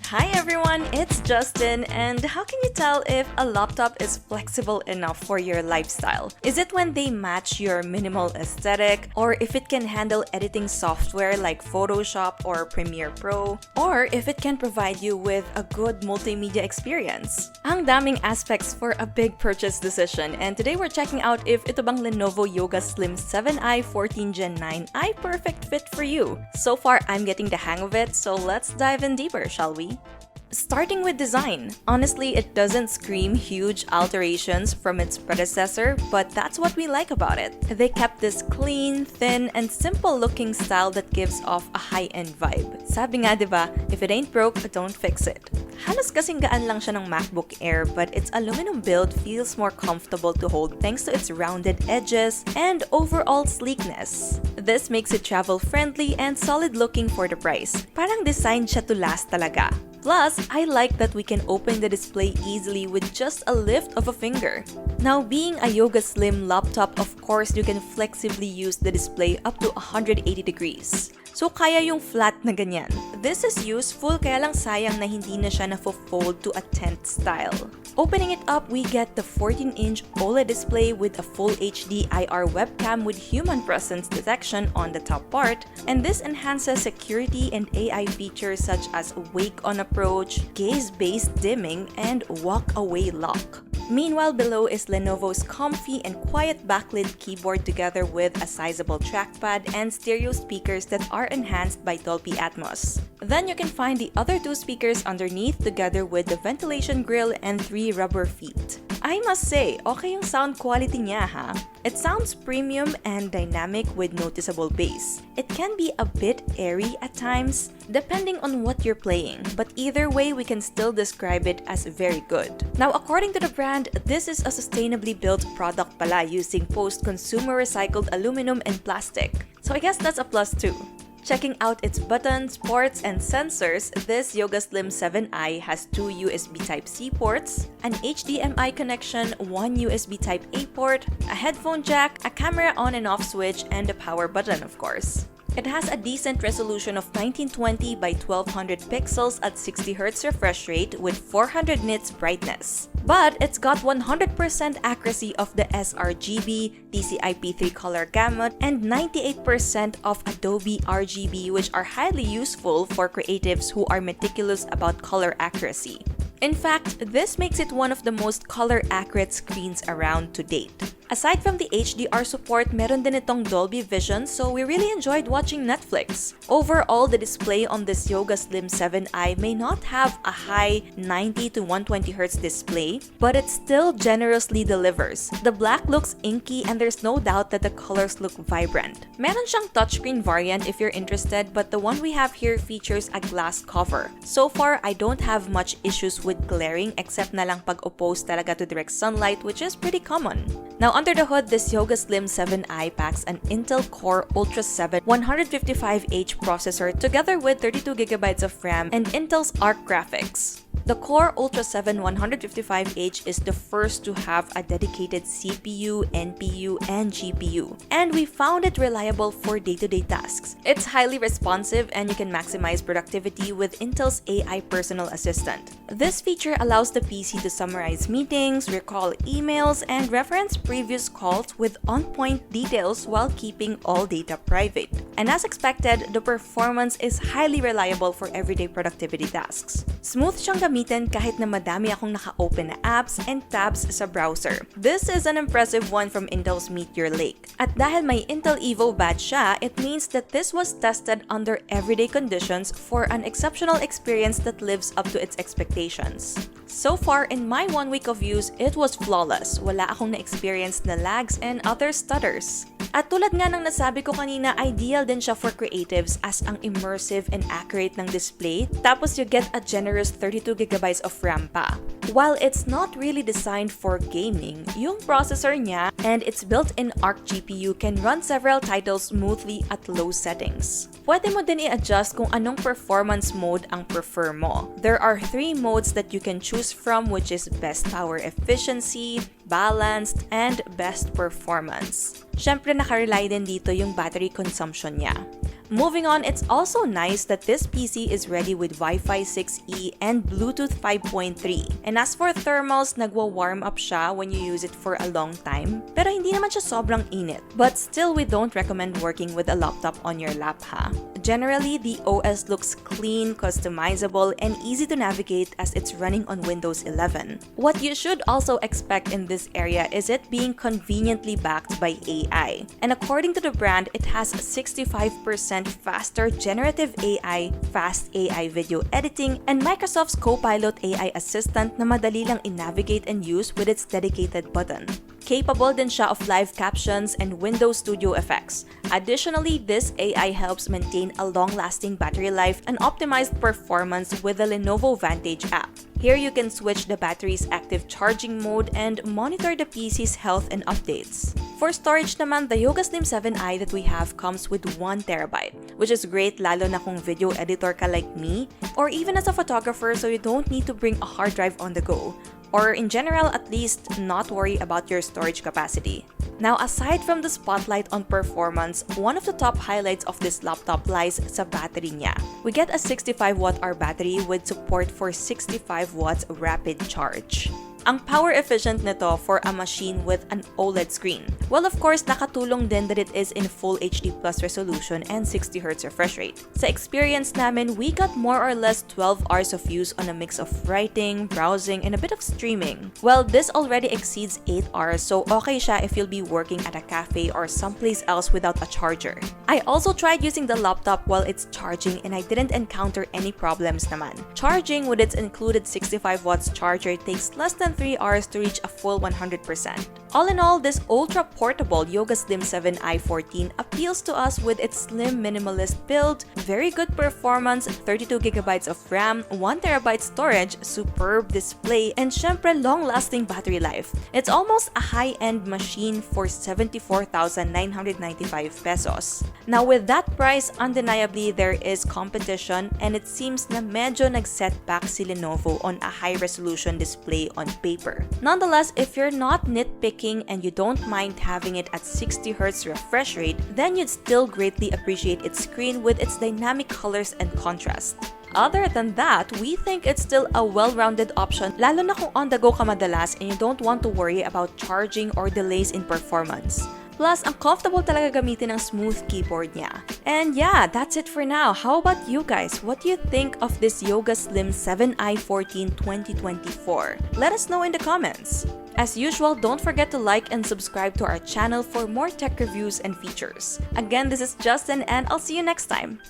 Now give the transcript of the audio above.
Hi everyone, it's Justin, and how can you tell if a laptop is flexible enough for your lifestyle? Is it when they match your minimal aesthetic, or if it can handle editing software like Photoshop or Premiere Pro, or if it can provide you with a good multimedia experience? Ang daming aspects for a big purchase decision, and today we're checking out if ito bang Lenovo Yoga Slim 7i 14 Gen 9 ay perfect fit for you. So far, I'm getting the hang of it, so let's dive in deeper, shall we? Starting with design. Honestly, it doesn't scream huge alterations from its predecessor, but that's what we like about it. They kept this clean, thin, and simple-looking style that gives off a high-end vibe. Sabi nga, diba, if it ain't broke, don't fix it. Halos kasing gaan lang siya ng MacBook Air, but its aluminum build feels more comfortable to hold thanks to its rounded edges and overall sleekness. This makes it travel-friendly and solid-looking for the price. Parang designed siya to last talaga. Plus, I like that we can open the display easily with just a lift of a finger. Now, being a Yoga Slim laptop, of course, you can flexibly use the display up to 180 degrees. So, kaya yung flat na ganyan. This is useful, kaya lang sayang na hindi na siya na-fold to a tent style. Opening it up, we get the 14-inch OLED display with a full HD IR webcam with human presence detection on the top part, and this enhances security and AI features such as wake on approach, gaze-based dimming, and walk-away lock. Meanwhile, below is Lenovo's comfy and quiet backlit keyboard together with a sizable trackpad and stereo speakers that are enhanced by Dolby Atmos. Then you can find the other two speakers underneath together with the ventilation grill and 3 rubber feet. I must say, okay yung sound quality niya ha. It sounds premium and dynamic with noticeable bass. It can be a bit airy at times, depending on what you're playing, but either way we can still describe it as very good. Now, according to the brand, this is a sustainably built product pala using post-consumer recycled aluminum and plastic. So I guess that's a plus too. Checking out its buttons, ports, and sensors, this Yoga Slim 7i has 2 USB Type-C ports, an HDMI connection, 1 USB Type-A port, a headphone jack, a camera on and off switch, and a power button, of course. It has a decent resolution of 1920 by 1200 pixels at 60Hz refresh rate with 400 nits brightness. But it's got 100% accuracy of the sRGB, DCI-P3 color gamut, and 98% of Adobe RGB, which are highly useful for creatives who are meticulous about color accuracy. In fact, this makes it one of the most color-accurate screens around to date. Aside from the HDR support, meron din itong Dolby Vision, so we really enjoyed watching Netflix. Overall, the display on this Yoga Slim 7i may not have a high 90 to 120 Hz display, but it still generously delivers. The black looks inky and there's no doubt that the colors look vibrant. Meron siyang touchscreen variant if you're interested, but the one we have here features a glass cover. So far, I don't have much issues with glaring except na lang pag opposed talaga to direct sunlight, which is pretty common. Now, under the hood, this Yoga Slim 7i packs an Intel Core Ultra 7 155H processor together with 32GB of RAM and Intel's Arc graphics. The Core Ultra 7 155H is the first to have a dedicated CPU, NPU, and GPU, and we found it reliable for day-to-day tasks. It's highly responsive and you can maximize productivity with Intel's AI Personal Assistant. This feature allows the PC to summarize meetings, recall emails, and reference previous calls with on-point details while keeping all data private. And as expected, the performance is highly reliable for everyday productivity tasks. Smooth siyang gamitin kahit na madami akong naka-open na apps and tabs sa browser. This is an impressive one from Intel's Meteor Lake. At dahil may Intel Evo badge siya, it means that this was tested under everyday conditions for an exceptional experience that lives up to its expectations. So far, in my 1 week of use, it was flawless. Wala akong na-experience na lags and other stutters. At tulad nga ng nasabi ko kanina, ideal din siya for creatives as ang immersive and accurate ng display, tapos you get a generous 32GB of RAM pa. While it's not really designed for gaming, yung processor niya and its built-in Arc GPU can run several titles smoothly at low settings. Pwede mo din i-adjust kung anong performance mode ang prefer mo. There are 3 modes that you can choose from, which is best power efficiency, balanced, and best performance. Syempre nakarely din dito yung battery consumption niya. Moving on, it's also nice that this PC is ready with Wi-Fi 6E and Bluetooth 5.3. And as for thermals, nagwa-warm up siya when you use it for a long time. Pero hindi naman siya sobrang init. But still, we don't recommend working with a laptop on your lap, ha? Generally, the OS looks clean, customizable, and easy to navigate as it's running on Windows 11. What you should also expect in this area is it being conveniently backed by AI. And according to the brand, it has 65% faster generative AI, fast AI video editing, and Microsoft's Copilot AI assistant na madali lang i-navigate and use with its dedicated button. Capable din siya of live captions and Windows Studio effects. Additionally, this AI helps maintain a long-lasting battery life and optimized performance with the Lenovo Vantage app. Here you can switch the battery's active charging mode and monitor the PC's health and updates. For storage naman, the Yoga Slim 7i that we have comes with 1TB, which is great lalo na kung video editor ka like me, or even as a photographer so you don't need to bring a hard drive on the go. Or in general, at least not worry about your storage capacity. Now, aside from the spotlight on performance, one of the top highlights of this laptop lies sa battery niya. We get a 65Wh battery with support for 65 watts rapid charge. Ang power efficient nito for a machine with an OLED screen. Well, of course, nakatulong din that it is in Full HD Plus resolution and 60Hz refresh rate. Sa experience namin, we got more or less 12 hours of use on a mix of writing, browsing, and a bit of streaming. Well, this already exceeds 8 hours, so okay siya if you'll be working at a cafe or someplace else without a charger. I also tried using the laptop while it's charging and I didn't encounter any problems naman. Charging with its included 65 watts charger takes less than 3 hours to reach a full 100%. All in all, this ultra-portable Yoga Slim 7i 14 appeals to us with its slim minimalist build, very good performance, 32GB of RAM, 1TB storage, superb display, and syempre long-lasting battery life. It's almost a high-end machine for 74,995 pesos. Now with that price, undeniably there is competition and it seems na medyo nag-set back si Lenovo on a high-resolution display on paper. Nonetheless, if you're not nitpicking and you don't mind having it at 60Hz refresh rate, then you'd still greatly appreciate its screen with its dynamic colors and contrast. Other than that, we think it's still a well-rounded option lalo na kung on-the-go ka madalas and you don't want to worry about charging or delays in performance. Plus, ang comfortable talaga gamitin ng smooth keyboard niya. And yeah, that's it for now. How about you guys? What do you think of this Yoga Slim 7i 14 2024? Let us know in the comments. As usual, don't forget to like and subscribe to our channel for more tech reviews and features. Again, this is Justin and I'll see you next time.